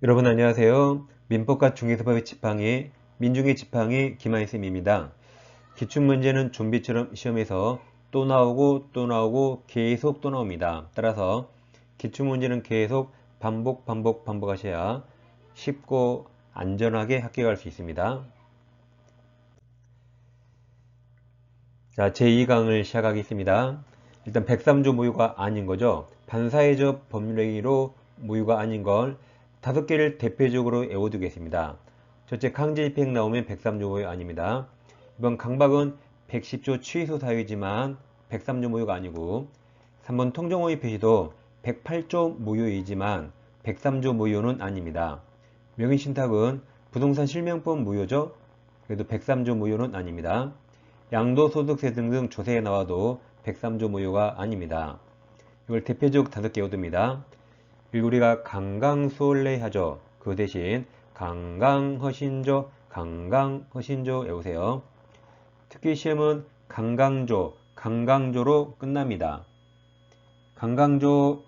여러분 안녕하세요. 민법과 중개사법의 지팡이, 민중의 지팡이 김하희쌤입니다. 기출문제는 좀비처럼 시험에서 또 나오고 또 나오고 계속 또 나옵니다. 따라서 기출문제는 계속 반복하셔야 쉽고 안전하게 합격할 수 있습니다. 자, 제2강을 시작하겠습니다. 일단 103조 무효가 아닌 거죠. 반사회적 법률행위로 무효가 아닌 걸 5개를 대표적으로 외워두겠습니다. 첫째, 강제집행 나오면 103조 무효 아닙니다. 이번 강박은 110조 취소 사유이지만 103조 무효가 아니고, 3번 통정호의 표시도 108조 무효이지만 103조 무효는 아닙니다. 명의신탁은 부동산 실명법 무효죠. 그래도 103조 무효는 아닙니다. 양도소득세 등등 조세에 나와도 103조 무효가 아닙니다. 이걸 대표적 5개 외워둡니다. 그리고 우리가 강강수월래 하죠. 그 대신 강강허신조 외우세요. 특히 시험은 강강조로 끝납니다. 강강조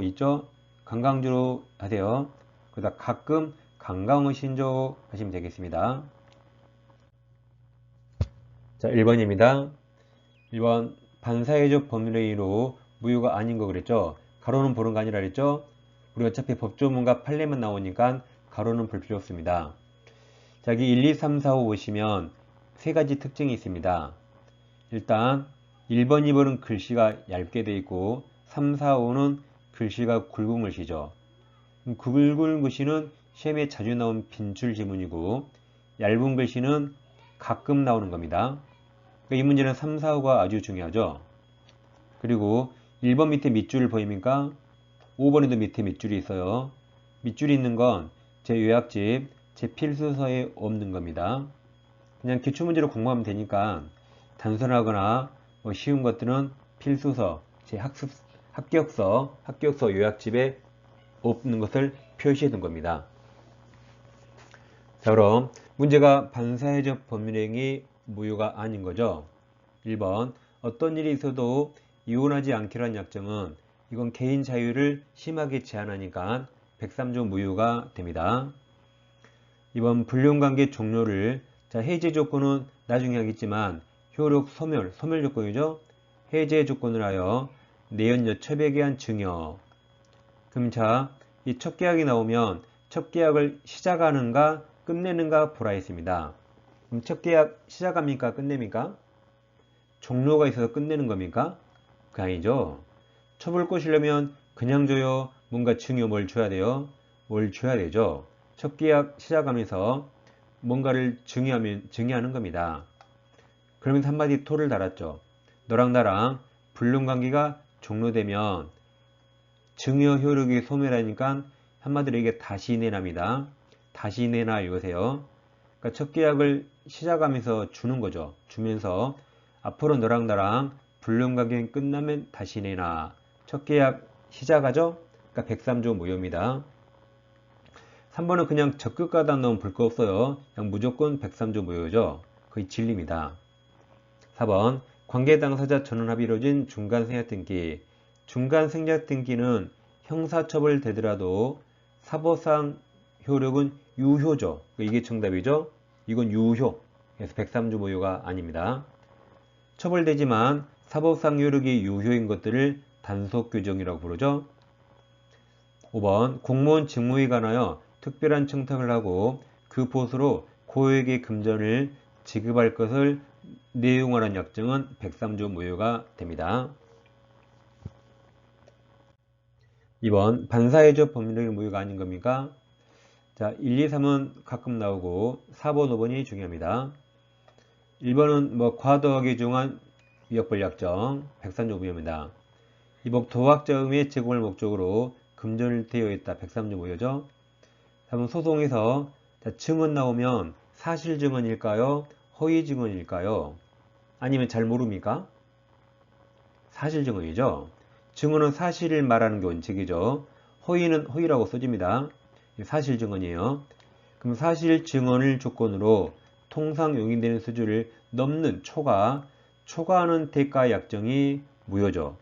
있죠? 강강조로 하세요. 그러다 가끔 강강허신조 하시면 되겠습니다. 자, 1번입니다. 1번 반사회적 법률행위로 무효가 아닌 거 그랬죠? 가로는 보는 거 아니라 그랬죠? 우리 어차피 법조문과 판례만 나오니까 가로는 볼 필요 없습니다. 자, 여기 1, 2, 3, 4, 5 보시면 세 가지 특징이 있습니다. 일단 1번, 2번은 글씨가 얇게 되어 있고 3, 4, 5는 글씨가 굵은 글씨죠. 굵은 글씨는 시험에 자주 나온 빈출 지문이고 얇은 글씨는 가끔 나오는 겁니다. 이 문제는 3, 4, 5가 아주 중요하죠. 그리고 1번 밑에 밑줄 보입니까? 5번에도 밑에 밑줄이 있어요. 밑줄이 있는 건 제 요약집, 제 필수서에 없는 겁니다. 그냥 기출문제로 공부하면 되니까 단순하거나 쉬운 것들은 필수서, 제 합격서 요약집에 없는 것을 표시해 둔 겁니다. 자, 그럼 문제가 반사회적 법률행위 무효가 아닌 거죠. 1번 어떤 일이 있어도 이혼하지 않기란 약정은 이건 개인 자유를 심하게 제한하니까 103조 무효가 됩니다. 2번 불륜관계 종료를 해제 조건은 나중에 하겠지만 효력 소멸 조건이죠. 해제 조건을 하여 내연 여첩에 의한 증여. 그럼 이 첫 계약이 나오면 첫 계약을 시작하는가 끝내는가 보라 했습니다. 그럼 첫 계약 시작합니까 끝냅니까? 종료가 있어서 끝내는 겁니까? 그 아니죠. 처벌 꼬시려면 그냥 줘요? 뭔가 증여 뭘 줘야 돼요? 뭘 줘야 되죠. 첫 계약 시작하면서 뭔가를 증여하는 겁니다. 그러면서 한마디 토를 달았죠. 너랑 나랑 불륜관계가 종료되면 증여 효력이 소멸하니까 한마디로 이게 다시 내납니다. 다시 내놔 이거세요. 그러니까 첫 계약을 시작하면서 주는 거죠. 주면서 앞으로 너랑 나랑 불륜관계 끝나면 다시 내놔. 첫 계약 시작하죠? 그러니까 103조 무효입니다. 3번은 그냥 적극가다 넣으면 볼 거 없어요. 그냥 무조건 103조 무효죠. 거의 진리입니다. 4번 관계 당사자 전원 합의 이루어진 중간생략 등기. 중간생략 등기는 형사처벌 되더라도 사법상 효력은 유효죠. 이게 정답이죠. 이건 유효. 그래서 103조 무효가 아닙니다. 처벌되지만 사법상 효력이 유효인 것들을 단속규정이라고 부르죠. 5번 공무원 직무에 관하여 특별한 청탁을 하고 그 보수로 고액의 금전을 지급할 것을 내용하는 약정은 103조 무효가 됩니다. 2번 반사회적 법률행위 무효가 아닌 겁니까? 자, 1, 2, 3은 가끔 나오고 4번, 5번이 중요합니다. 1번은 과도하게 중한 위협벌 약정 103조 무효입니다. 2번 도학자 의무의 제공을 목적으로 금전을 대여했다 103조 무효죠. 3번 소송에서 증언 나오면 사실 증언일까요? 허위 증언일까요? 아니면 잘 모릅니까? 사실 증언이죠. 증언은 사실을 말하는 게 원칙이죠. 허위는 허위라고 써집니다. 사실 증언이에요. 그럼 사실 증언을 조건으로 통상 용인되는 수준을 넘는 초과하는 대가 약정이 무효죠.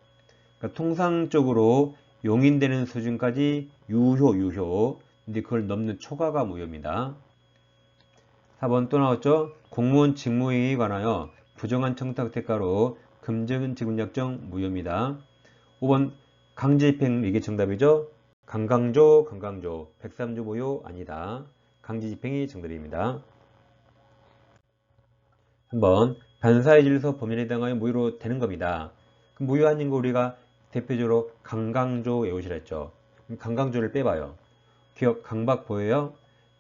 그러니까 통상적으로 용인되는 수준까지 유효 근데 그걸 넘는 초과가 무효입니다. 4번 또 나왔죠? 공무원 직무행위에 관하여 부정한 청탁 대가로 금전 지급약정 무효입니다. 5번 강제집행 이게 정답이죠? 강강조 103조 무효 아니다. 강제집행이 정답입니다. 한번 반사의 질서 범인에 해당하여 무효로 되는 겁니다. 무효 아닌 거 우리가 대표적으로 강강조 외우시라 했죠. 강강조를 빼봐요. 기억 강박 보여요?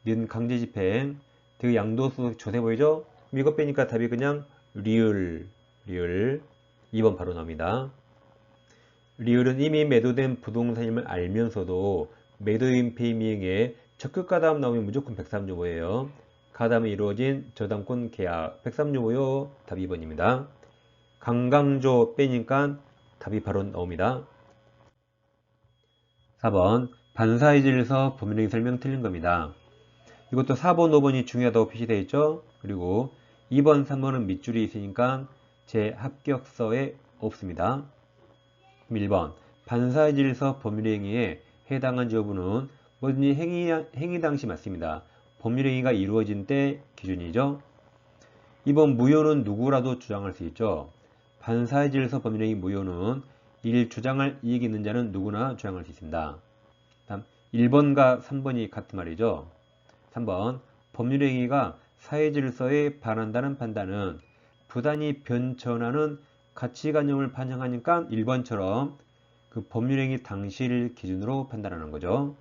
는 강제집행 되게 양도소득 조세 보이죠? 이거 빼니까 답이 그냥 리을 2번 바로 나옵니다. 리을은 이미 매도된 부동산임을 알면서도 매도인 폐미행에 적극 가담 나오면 무조건 103조 무효예요. 가담이 이루어진 저당권 계약 103조 무효 답 2번입니다. 강강조 빼니까 답이 바로 나옵니다. 4번 반사의 질서 범위행 설명 틀린 겁니다. 이것도 4번, 5번이 중요하다고 표시되어 있죠. 그리고 2번, 3번은 밑줄이 있으니까 제 합격서에 없습니다. 1번 반사의 질서 법률 행위에 해당한지 여부는 뭐든지 행위 당시 맞습니다. 법률 행위가 이루어진 때 기준이죠. 2번 무효는 누구라도 주장할 수 있죠. 반사의 질서 법률 행위 무효는 이를 주장할 이익이 있는 자는 누구나 주장할 수 있습니다. 다음 1번과 3번이 같은 말이죠. 3번 법률 행위가 사회 질서에 반한다는 판단은 부단히 변천하는 가치관념을 반영하니까 1번처럼 그 법률행위 당시를 기준으로 판단하는 거죠.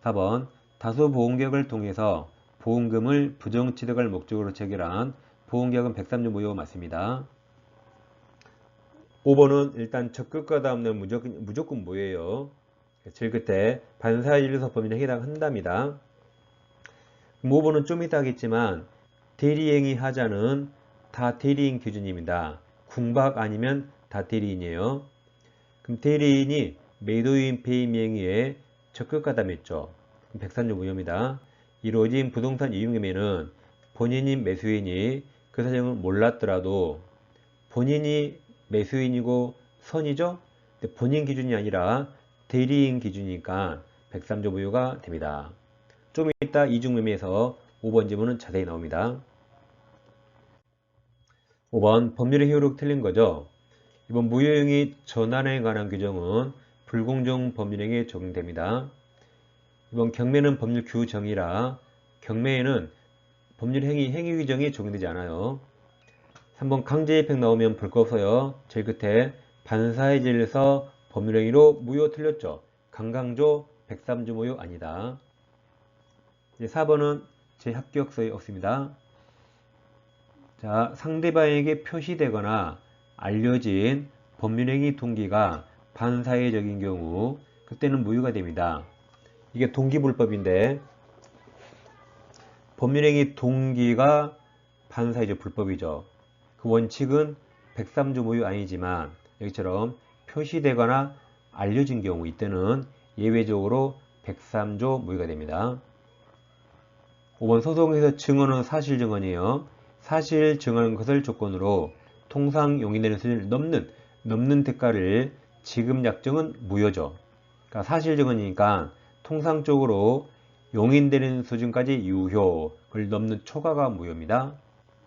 4번 다소 보험계약을 통해서 보험금을 부정취득할 목적으로 체결한 보험계약은 103조 무효 맞습니다. 5번은 일단 적극과다 없는 무조건 무효예요. 제일 끝에 반사의 질서 법률에 해당한답니다. 5번은 좀 이따 하겠지만 대리행위 하자는 다 대리인 기준입니다. 궁박 아니면 다 대리인이에요. 그럼 대리인이 매도인 폐임행위에 적극 가담했죠. 103조 무효입니다. 이루어진 부동산 이윤금에는 본인인 매수인이 그 사정을 몰랐더라도 본인이 매수인이고 선이죠. 근데 본인 기준이 아니라 대리인 기준이니까 103조 무효가 됩니다. 좀 이따 이중매매에서 5번 지문은 자세히 나옵니다. 5번 법률의 효력 틀린 거죠. 이번 무효행위 전환에 관한 규정은 불공정 법률행위에 적용됩니다. 이번 경매는 법률 규정이라 경매에는 법률 행위 규정이 적용되지 않아요. 3번 강제집행 나오면 볼 거 없어요. 제일 끝에 반사의 질서 법률행위로 무효 틀렸죠. 강강조 103조 무효 아니다. 4번은 제 합격서에 없습니다. 자, 상대방에게 표시되거나 알려진 법률행위 동기가 반사회적인 경우 그때는 무효가 됩니다. 이게 동기불법인데 법률행위 동기가 반사회적 불법이죠. 그 원칙은 103조 무효 아니지만 여기처럼 표시되거나 알려진 경우 이때는 예외적으로 103조 무효가 됩니다. 5번 소송에서 증언은 사실 증언이에요. 사실 증언한 것을 조건으로 통상 용인되는 수준을 넘는 대가를 지급 약정은 무효죠. 그러니까 사실 증언이니까 통상적으로 용인되는 수준까지 유효를 넘는 초과가 무효입니다.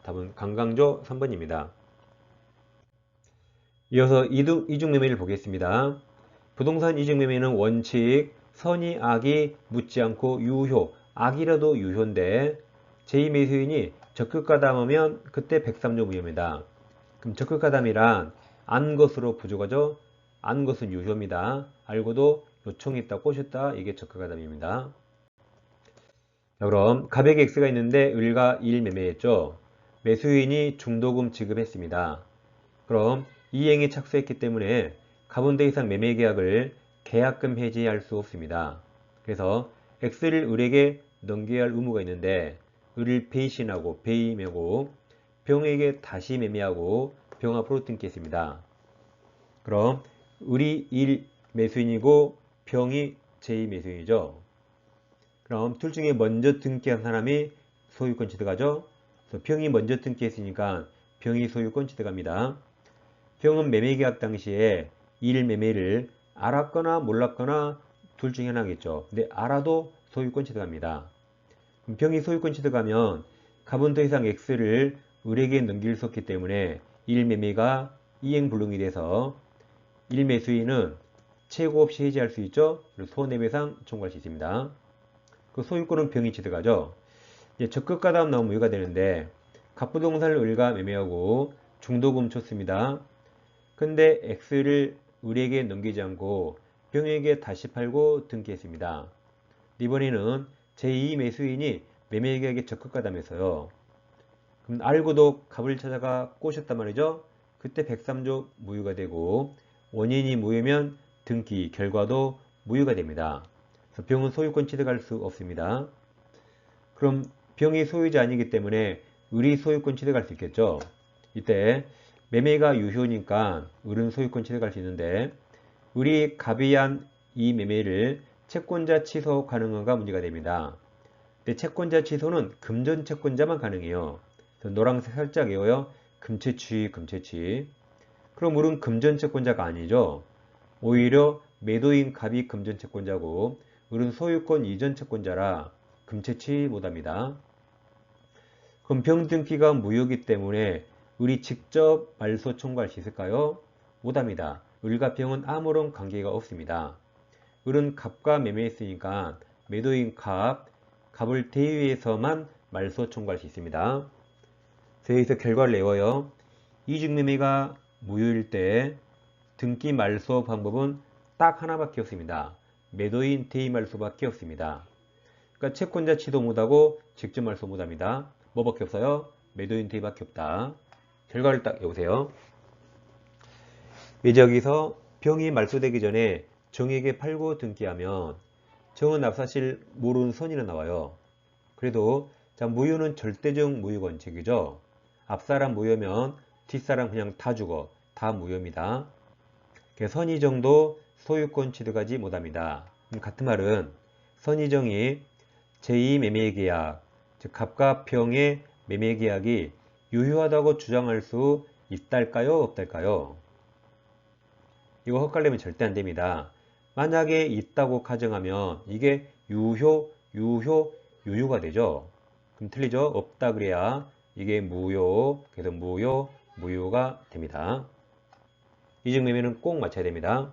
답은 강강조 3번입니다. 이어서 이중매매를 보겠습니다. 부동산 이중매매는 원칙, 선의 악이 묻지 않고 유효, 악이라도 유효인데 제2매수인이 적극가담하면 그때 103조 무효입니다. 그럼 적극가담이란 안 것으로 부족하죠? 안 것은 유효입니다. 알고도 요청했다, 꼬셨다 이게 적극가담입니다. 자, 그럼 가백이 X가 있는데 을과 1 매매했죠. 매수인이 중도금 지급했습니다. 그럼 이행에 착수했기 때문에 가분대 이상 매매계약을 계약금 해지할 수 없습니다. 그래서 X를 을에게 넘겨야 할 의무가 있는데 을을 배신하고 배임하고 병에게 다시 매매하고 병 앞으로 등기했습니다. 그럼 을이 1 매수인이고 병이 제2 매수인이죠. 그럼 둘 중에 먼저 등기한 사람이 소유권 취득하죠. 그래서 병이 먼저 등기했으니까 병이 소유권 취득합니다. 병은 매매계약 당시에 1 매매를 알았거나 몰랐거나 둘 중에 하나겠죠. 근데 알아도 소유권 취득합니다. 병이 소유권 취득하면 갑은 더 이상 X를 을에게 넘길 수 없기 때문에 1매매가 이행불능이 돼서 1매수인은 최고 없이 해지할 수 있죠. 그리고 손해배상 청구할 수 있습니다. 그 소유권은 병이 취득하죠. 이제 적극과 다음 나오면 무효가 되는데 갑부동산을 을과 매매하고 중도금 쳤습니다. 근데 X를 을에게 넘기지 않고 병에게 다시 팔고 등기했습니다. 이번에는 제2 매수인이 매매계약에 적극가담해서요. 그럼 알고도 갑을 찾아가 꼬셨단 말이죠. 그때 103조 무효가 되고 원인이 무효면 등기 결과도 무효가 됩니다. 그래서 병은 소유권 취득할 수 없습니다. 그럼 병이 소유자 아니기 때문에 을이 소유권 취득할 수 있겠죠. 이때 매매가 유효니까 을은 소유권 취득할 수 있는데 을이 갑이 한 이 매매를 채권자 취소 가능한가 문제가 됩니다. 근데 채권자 취소는 금전 채권자만 가능해요. 노란색 살짝 외워요. 금채취, 금채취. 그럼 을은 금전 채권자가 아니죠. 오히려 매도인 갑이 금전 채권자고 을은 소유권 이전 채권자라 금채취 못합니다. 그럼 병 등기가 무효이기 때문에 을이 직접 말소 청구할 수 있을까요? 못합니다. 을과 병은 아무런 관계가 없습니다. 을은 갑과 매매했으니까 매도인 갑을 대위해서만 말소 청구할 수 있습니다. 여기서 결과를 내어요. 이중매매가 무효일 때 등기 말소 방법은 딱 하나밖에 없습니다. 매도인 대위 말소밖에 없습니다. 그러니까 채권자 취소 못하고 직접 말소 못합니다. 뭐밖에 없어요? 매도인 대위밖에 없다. 결과를 딱 외우세요. 이제 여기서 병이 말소되기 전에 정에게 팔고 등기하면 정은 압사실 모르는 선이나 나와요. 그래도 자, 무효는 절대적 무효 원칙이죠. 앞사람 무효면 뒷사람 그냥 다 죽어. 다 무효입니다. 선의정도 소유권 취득하지 못합니다. 같은 말은 선의정이 제2 매매계약, 즉 갑과 병의 매매계약이 유효하다고 주장할 수 있달까요? 없달까요? 이거 헛갈리면 절대 안 됩니다. 만약에 있다고 가정하면 이게 유효가 되죠. 그럼 틀리죠? 없다 그래야 이게 무효, 그래서 무효가 됩니다. 이중매매는 꼭 맞춰야 됩니다.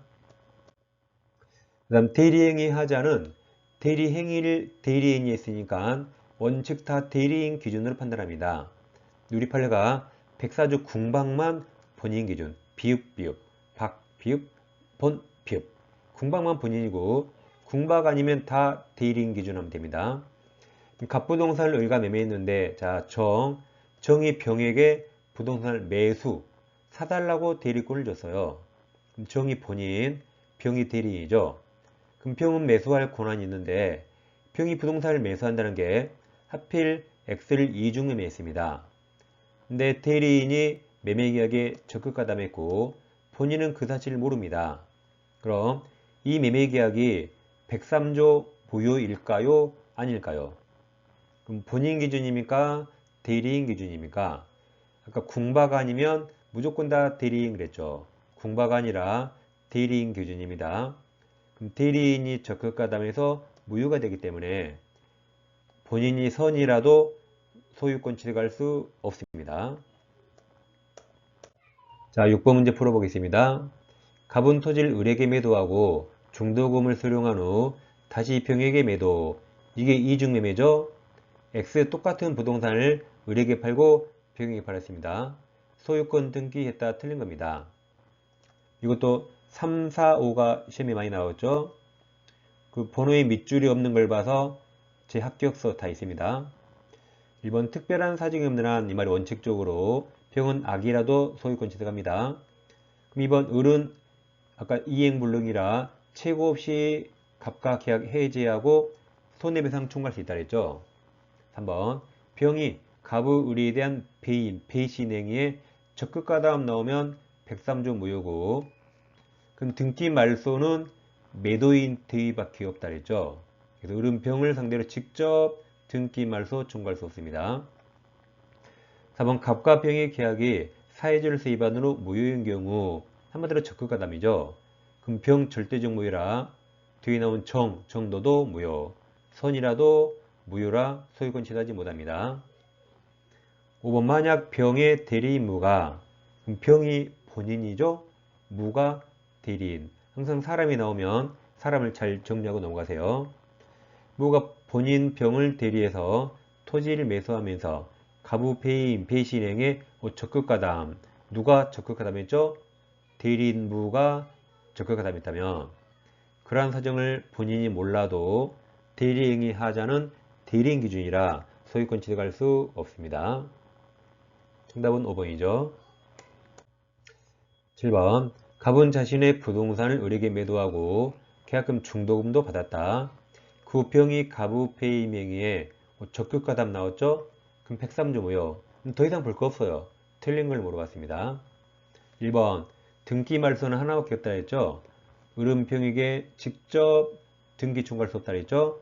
그 다음 대리행위 하자는 대리행위를 대리인이 했으니까 원칙 다 대리인 기준으로 판단합니다. 우리 판례가 백사주 궁방만 본인 기준, 비읍, 박, 비읍, 본, 비읍. 궁방만 본인이고 궁박 아니면 다 대리인 기준 하면 됩니다. 갑부동산을 을과 매매했는데 자 정이 병에게 부동산을 매수 사달라고 대리권을 줬어요. 그럼 정이 본인, 병이 대리인이죠. 그럼 병은 매수할 권한이 있는데 병이 부동산을 매수한다는 게 하필 X를 이중 매매했습니다. 근데 대리인이 매매계약에 적극가담했고 본인은 그 사실을 모릅니다. 그럼 이 매매계약이 103조 무효일까요? 아닐까요? 그럼 본인 기준입니까? 대리인 기준입니까? 아까 궁박 아니면 무조건 다 대리인 그랬죠. 궁박 아니라 대리인 기준입니다. 그럼 대리인이 적극가담해서 무효가 되기 때문에 본인이 선이라도 소유권 취득할 수 없습니다. 자, 6번 문제 풀어보겠습니다. 갑은 토지를 을에게 매도하고 중도금을 수령한 후 다시 병에게 매도. 이게 이중매매죠. X 똑같은 부동산을 을에게 팔고 병에게 팔았습니다. 소유권 등기했다 틀린 겁니다. 이것도 3, 4, 5가 시험에 많이 나왔죠. 그 번호에 밑줄이 없는 걸 봐서 제 합격서 다 있습니다. 1번 특별한 사정이 없는 한 이 말이 원칙적으로 병은 악이라도 소유권 취득합니다. 그럼 2번 을은 아까 이행불능이라 최고 없이 갑과 계약 해지하고 손해배상 청구할 수 있다 그랬죠. 3번 병이 갑의 을에 대한 배신 행위에 적극가담 나오면 103조 무효고 그럼 등기 말소는 매도인 대위밖에 없다 그랬죠. 그래서 을은 병을 상대로 직접 등기 말소 청구할 수 없습니다. 4번 갑과 병의 계약이 사회질서 위반으로 무효인 경우 한마디로 적극가담이죠. 그럼 병 절대적 무효라 뒤에 나온 정도도 무효. 선이라도 무효라 소유권 취득하지 못합니다. 5번 만약 병의 대리인 무가, 병이 본인이죠? 무가 대리인. 항상 사람이 나오면 사람을 잘 정리하고 넘어가세요. 무가 본인 병을 대리해서 토지를 매수하면서 가부 배임, 배신행에 적극가담. 누가 적극가담했죠? 대리인 무가 적극가담했다면 그러한 사정을 본인이 몰라도 대리행위 하자는 대리인 기준이라 소유권 취득할 수 없습니다. 정답은 5번이죠. 7번 갑은 자신의 부동산을 을에게 매도하고 계약금 중도금도 받았다. 그 병이 가부 배임 행위에 적극가담 나왔죠? 그럼 103조 무효. 더 이상 볼 거 없어요. 틀린 걸 물어봤습니다. 1번 등기 말소는 하나밖에 없다 했죠? 을은병에게 직접 등기 청구할 수 없다 했죠?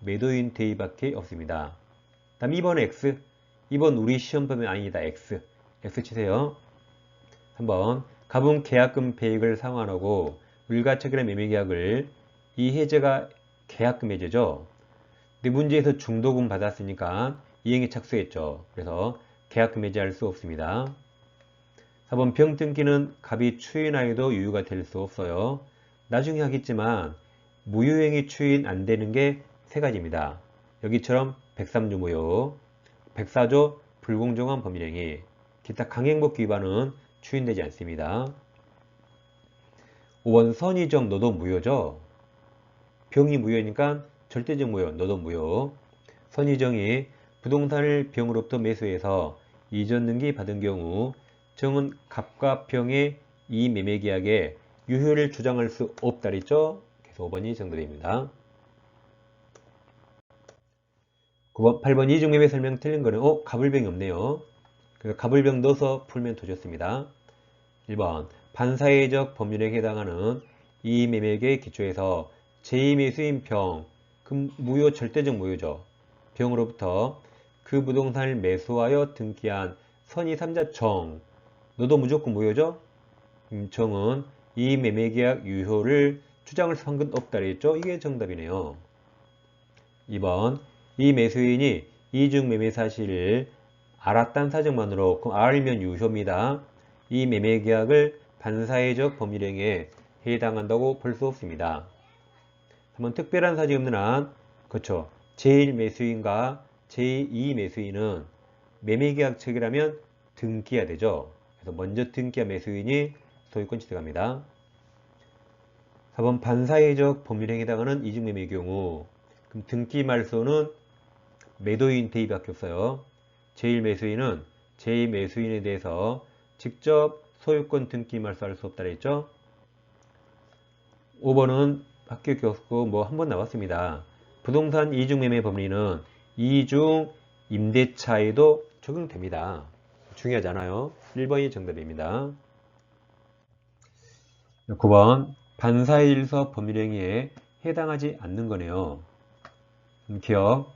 매도인 대의밖에 없습니다. 다음 2번 X. 2번 우리 시험범위 아니다. X. X 치세요. 3번 갑은 계약금 배액을 상환하고 을과 체결한 매매계약을 이 해제가 계약금 해제죠. 근데 문제에서 중도금 받았으니까 이행에 착수했죠. 그래서 계약금 해제할 수 없습니다. 4번 병등기는 갑이 추인하여도 유효가 될 수 없어요. 나중에 하겠지만 무효행위 추인 안 되는 게 세 가지입니다. 여기처럼 103조 무효, 104조 불공정한 법률행위, 기타 강행법 위반은 추인되지 않습니다. 5번 선의적 너도 무효죠. 병이 무효니까 절대적 무효, 너도 무효. 선의정이 부동산을 병으로부터 매수해서 이전 등기 받은 경우 정은 갑과 병의 이 매매계약에 유효를 주장할 수 없다 그랬죠. 그래서 5번이 정답입니다. 9번, 8번 이중매매 설명 틀린 거는 갑을병이 없네요. 그래서 갑을병 넣어서 풀면 더 좋습니다. 1번 반사회적 법률에 해당하는 이 매매계의 기초에서 제2매수인 병, 그 무효 절대적 무효죠. 병으로부터 그 부동산을 매수하여 등기한 선의 3자 정, 너도 무조건 무효죠? 정은 이 매매계약 유효를 주장할 수 한건 없다 그랬죠? 이게 정답이네요. 2번 이 매수인이 이중 매매 사실을 알았다는 사정만으로 그럼 알면 유효입니다. 이 매매계약을 반사회적 법률행위에 해당한다고 볼 수 없습니다. 한번 특별한 사정이 없는 한 그렇죠. 제1매수인과 제2매수인은 매매계약 체결하면 등기해야 되죠. 그래서 먼저 등기한 매수인이 소유권 취득합니다. 4번 반사회적 법률행위에 해당하는 이중매매의 경우 그럼 등기 말소는 매도인 대의밖에 없어요. 제1매수인은 제2매수인에 대해서 직접 소유권 등기 말소할 수 없다 그랬죠. 5번은 학교 교수 뭐 한 번 나왔습니다. 부동산 이중매매 법리는 이중 임대차에도 적용됩니다. 중요하잖아요. 1번이 정답입니다. 9번 반사일서 법률행위에 해당하지 않는 거네요. 기억.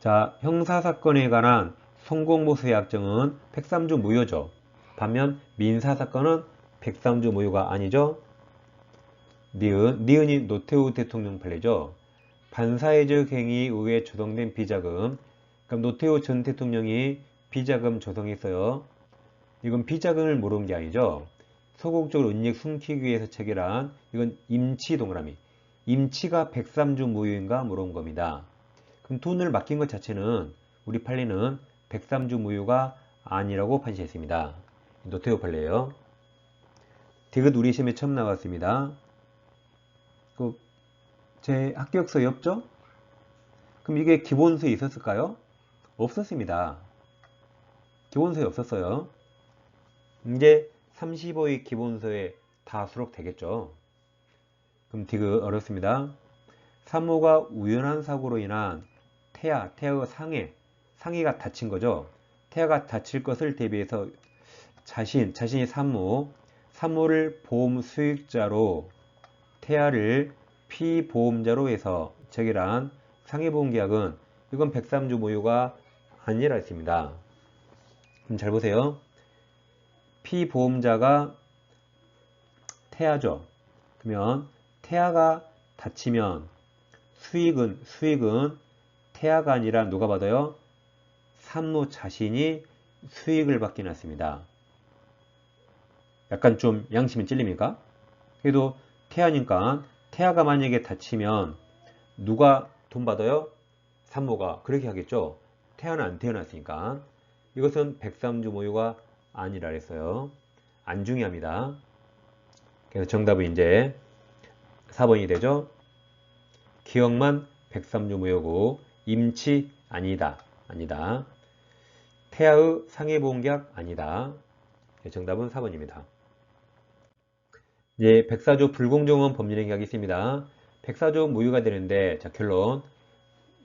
자, 형사사건에 관한 성공보수의 약정은 103조 무효죠. 반면 민사사건은 103조 무효가 아니죠. 니은이 노태우 대통령 판례죠. 반사회적 행위에 의해 조성된 비자금. 그럼 노태우 전 대통령이 비자금 조성했어요. 이건 비자금을 모른 게 아니죠. 소극적으로 은닉 숨기기 위해서 체결한 이건 임치 동그라미. 임치가 103조 무효인가 물어본 겁니다. 그럼 돈을 맡긴 것 자체는 우리 판례는 103조 무효가 아니라고 판시했습니다. 노태우 판례예요. 디귿 우리 시험에 처음 나왔습니다. 제 합격서에 없죠? 그럼 이게 기본서에 있었을까요? 없었습니다. 기본서에 없었어요. 이제 35의 기본서에 다 수록되겠죠. 그럼 디귿 어렵습니다. 산모가 우연한 사고로 인한 태아가 상해가 다친 거죠. 태아가 다칠 것을 대비해서 자신이 산모를 보험 수익자로 태아를 피보험자로 해서 체결한 상해보험계약은 이건 103조 무효가 아니라 했습니다. 그럼 잘 보세요. 피보험자가 태아죠. 그러면 태아가 다치면 수익은 태아가 아니라 누가 받아요? 산모 자신이 수익을 받긴 했습니다. 약간 좀 양심이 찔립니까? 그래도 태아니까 태아가 만약에 다치면 누가 돈 받아요? 산모가. 그렇게 하겠죠. 태아는 안 태어났으니까. 이것은 백삼주 모유가 아니라 했어요. 안 중요합니다. 그래서 정답은 이제 4번이 되죠. 기억만 백삼주 모유고 임치 아니다. 아니다. 태아의 상해보험계약 아니다. 정답은 4번입니다. 이제 백사조 불공정원 법률행 계약이 있습니다. 백사조 무효가 되는데, 자, 결론.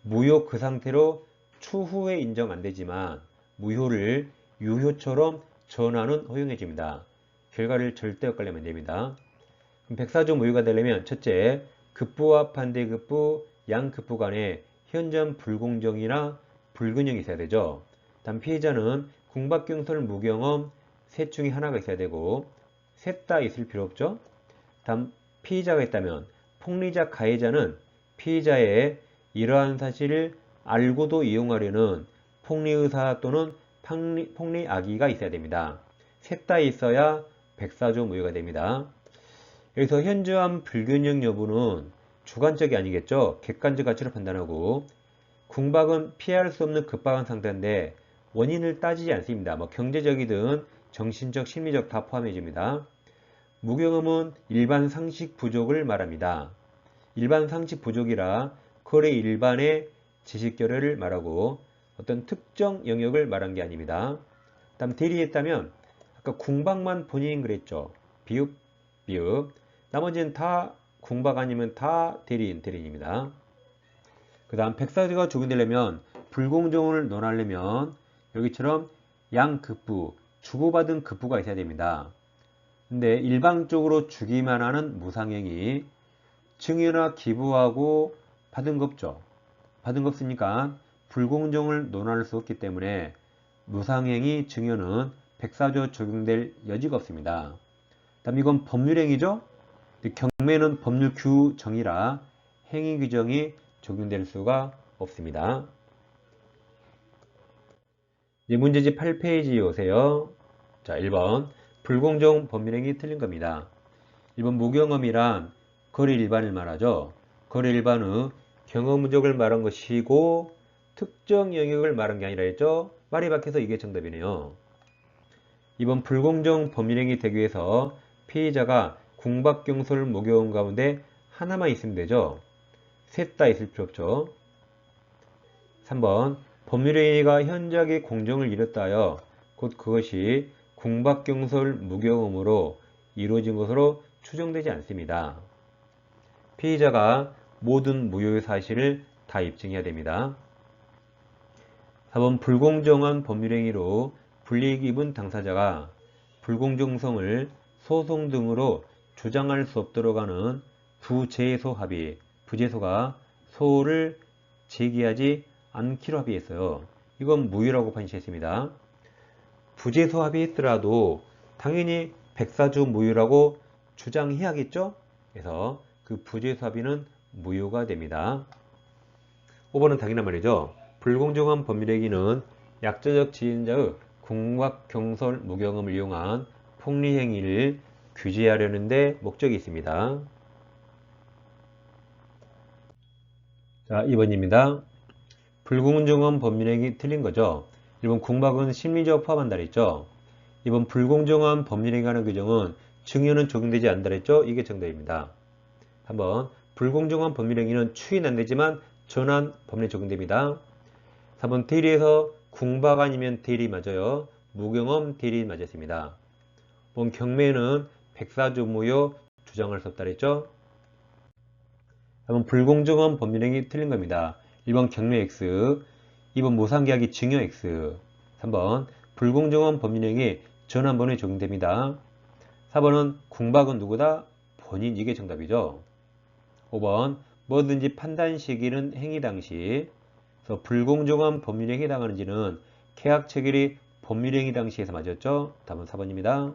무효 그 상태로 추후에 인정 안 되지만 무효를 유효처럼 전환은 허용해집니다. 결과를 절대 엇갈리면 안 됩니다. 그럼 백사조 무효가 되려면 첫째, 급부와 반대급부, 양급부 간에 현저한 불공정이나 불균형이 있어야 되죠. 다음 피해자는 궁박경설 무경험 셋 중에 하나가 있어야 되고 셋 다 있을 필요 없죠. 다음 피의자가 있다면 폭리자 가해자는 피의자의 이러한 사실을 알고도 이용하려는 폭리의사 또는 폭리악의가 있어야 됩니다. 셋 다 있어야 백사조 무효가 됩니다. 여기서 현저한 불균형 여부는 주관적이 아니겠죠. 객관적 가치로 판단하고 궁박은 피할 수 없는 급박한 상태인데 원인을 따지지 않습니다. 뭐 경제적이든 정신적, 심리적 다 포함해집니다. 무경험은 일반 상식 부족을 말합니다. 일반 상식 부족이라 거래 일반의 지식 결여를 말하고 어떤 특정 영역을 말한 게 아닙니다. 다음 대리했다면 아까 궁박만 본인인 그랬죠. 비읍, 비읍. 나머지는 다 궁박 아니면 다 대리인입니다. 그 다음 백사조가 적용되려면 불공정을 논하려면 여기처럼 양급부, 주고받은 급부가 있어야 됩니다. 근데 일방적으로 주기만 하는 무상행위, 증여나 기부하고 받은 거 없죠. 받은 거 없으니까 불공정을 논할 수 없기 때문에 무상행위 증여는 백사조 적용될 여지가 없습니다. 다음 이건 법률행위죠. 경매는 법률 규정이라 행위 규정이 적용될 수가 없습니다. 이제 문제집 8페이지 오세요. 자, 1번 불공정 법률행위 틀린 겁니다. 1번 무경험이란 거래 일반을 말하죠. 거래 일반의 경험 부족을 말한 것이고 특정 영역을 말한 게 아니라 했죠. 말이 박혀서 이게 정답이네요. 2번 불공정 법률행위 되기 위해서 피의자가 궁박경솔 무경험 가운데 하나만 있으면 되죠. 셋 다 있을 필요 없죠. 3번 법률행위가 현저하게 공정을 잃었다 하여 곧 그것이 궁박경솔 무경험으로 이루어진 것으로 추정되지 않습니다. 피의자가 모든 무효의 사실을 다 입증해야 됩니다. 4번 불공정한 법률행위로 불이익 입은 당사자가 불공정성을 소송 등으로 주장할 수 없도록 하는 부재소 합의, 부재소가 소를 제기하지 않기로 합의했어요. 이건 무효라고 판시했습니다. 부재소 합의했더라도 당연히 백사조 무효라고 주장해야겠죠? 그래서 그 부재소 합의는 무효가 됩니다. 5번은 당연한 말이죠. 불공정한 법률행위는 약자적 지인자의 궁박경솔 무경험을 이용한 폭리행위를 규제하려는 데 목적이 있습니다. 자, 2번입니다. 불공정한 법률행위 틀린 거죠. 1번 궁박은 심리적 포함한다 그랬죠. 2번 불공정한 법률행위 하는 규정은 증여는 적용되지 않는다 그랬죠. 이게 정답입니다. 3번 불공정한 법률행위는 추인 안 되지만 전환 법률에 적용됩니다. 4번 대리에서 궁박 아니면 대리 맞아요. 무경험 대리 맞았습니다. 5번 경매는 백사조 무효 주장할 수 없다 그랬죠. 4번 불공정한 법률행위 틀린 겁니다. 1번 경매 X, 2번 무상계약이 증여 X, 3번 불공정한 법률행위 전환번호에 적용됩니다. 4번은 궁박은 누구다? 본인, 이게 정답이죠. 5번 뭐든지 판단 시기는 행위 당시, 그래서 불공정한 법률행위 해당하는지는 계약 체결이 법률행위 당시에서 맞았죠. 답은 4번입니다.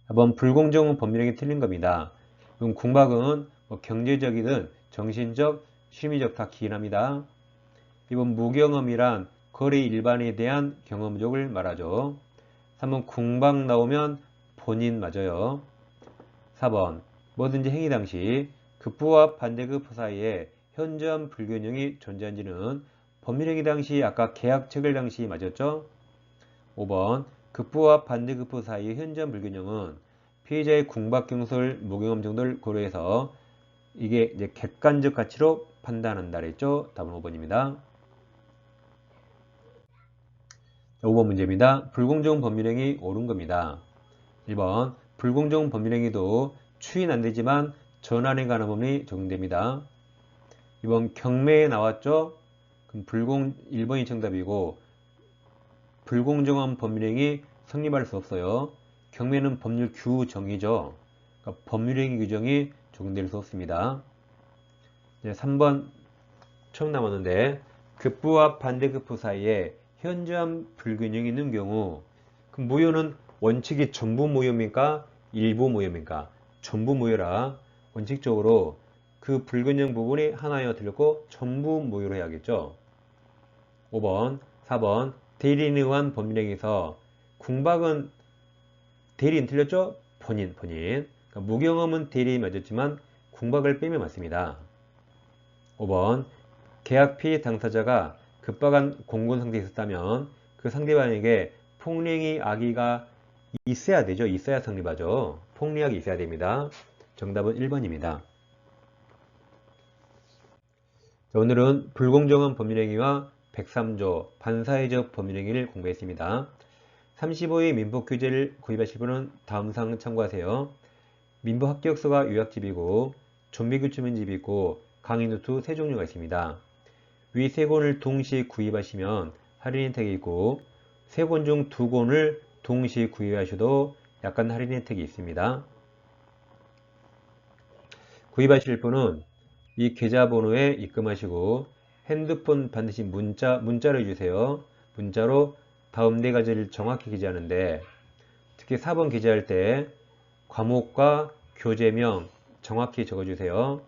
4번 불공정한 법률행위 틀린 겁니다. 그럼 궁박은 경제적이든 정신적, 심리적 다 기인합니다. 이번 무경험이란 거래 일반에 대한 경험적을 말하죠. 3번 궁방 나오면 본인 맞아요. 4번 뭐든지 행위 당시 급부와 반대급부 사이에 현저한 불균형이 존재한지는 법률행위 당시 아까 계약 체결 당시 맞았죠? 5번 급부와 반대급부 사이의 현저한 불균형은 피해자의 궁박 경솔 무경험 정도를 고려해서 이게 이제 객관적 가치로 판단한다 그랬죠? 답은 5번입니다. 5번 문제입니다. 불공정 법률행위 옳은 겁니다. 1번 불공정 법률행위도 추인 안되지만 전환에 관한 법률이 적용됩니다. 2번 경매에 나왔죠? 그럼 1번이 정답이고 불공정한 법률행위 성립할 수 없어요. 경매는 법률 규정이죠. 그러니까 법률행위 규정이 적용될 수 없습니다. 3번 처음 남았는데 급부와 반대급부 사이에 현저한 불균형이 있는 경우 그 무효는 원칙이 전부 무효입니까? 일부 무효입니까? 전부 무효라 원칙적으로 그 불균형 부분이 하나여 들렸고 전부 무효로 해야겠죠. 5번, 4번 대리인에 의한 법률행위에서 궁박은 대리인 틀렸죠? 본인. 그러니까 무경험은 대리인 맞았지만 궁박을 빼면 맞습니다. 5번 계약 피해 당사자가 급박한 공건 상태에 있었다면 그 상대방에게 폭행의 악의가 있어야 되죠. 있어야 성립하죠. 폭력이 있어야 됩니다. 정답은 1번입니다. 자, 오늘은 불공정한 법률행위와 103조 반사회적 법률행위를 공부했습니다. 35의 민법규제를 구입하실 분은 다음 사항 참고하세요. 민법 합격서가 요약집이고 좀비규칙문집이 있고 강의 노트 세 종류가 있습니다. 위 세 권을 동시에 구입하시면 할인 혜택이 있고 세 권 중 두 권을 동시에 구입하셔도 약간 할인 혜택이 있습니다. 구입하실 분은 이 계좌번호에 입금하시고 핸드폰 반드시 문자로 해주세요. 문자로 다음 네 가지를 정확히 기재하는데 특히 4번 기재할 때 과목과 교재명 정확히 적어주세요.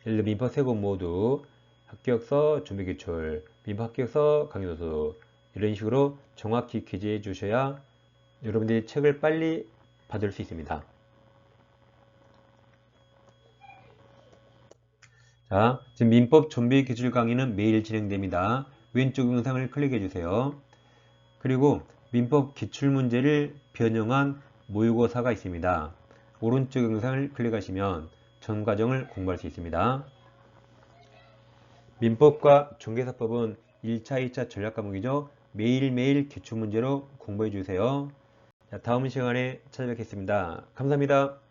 예를 들어 민법 세 권 모두 합격서, 준비기출, 민법 합격서, 강의노트 이런 식으로 정확히 기재해 주셔야 여러분들이 책을 빨리 받을 수 있습니다. 자, 지금 민법 준비기출 강의는 매일 진행됩니다. 왼쪽 영상을 클릭해 주세요. 그리고 민법 기출문제를 변형한 모의고사가 있습니다. 오른쪽 영상을 클릭하시면 전 과정을 공부할 수 있습니다. 민법과 중개사법은 1차, 2차 전략 과목이죠. 매일매일 기출문제로 공부해 주세요. 다음 시간에 찾아뵙겠습니다. 감사합니다.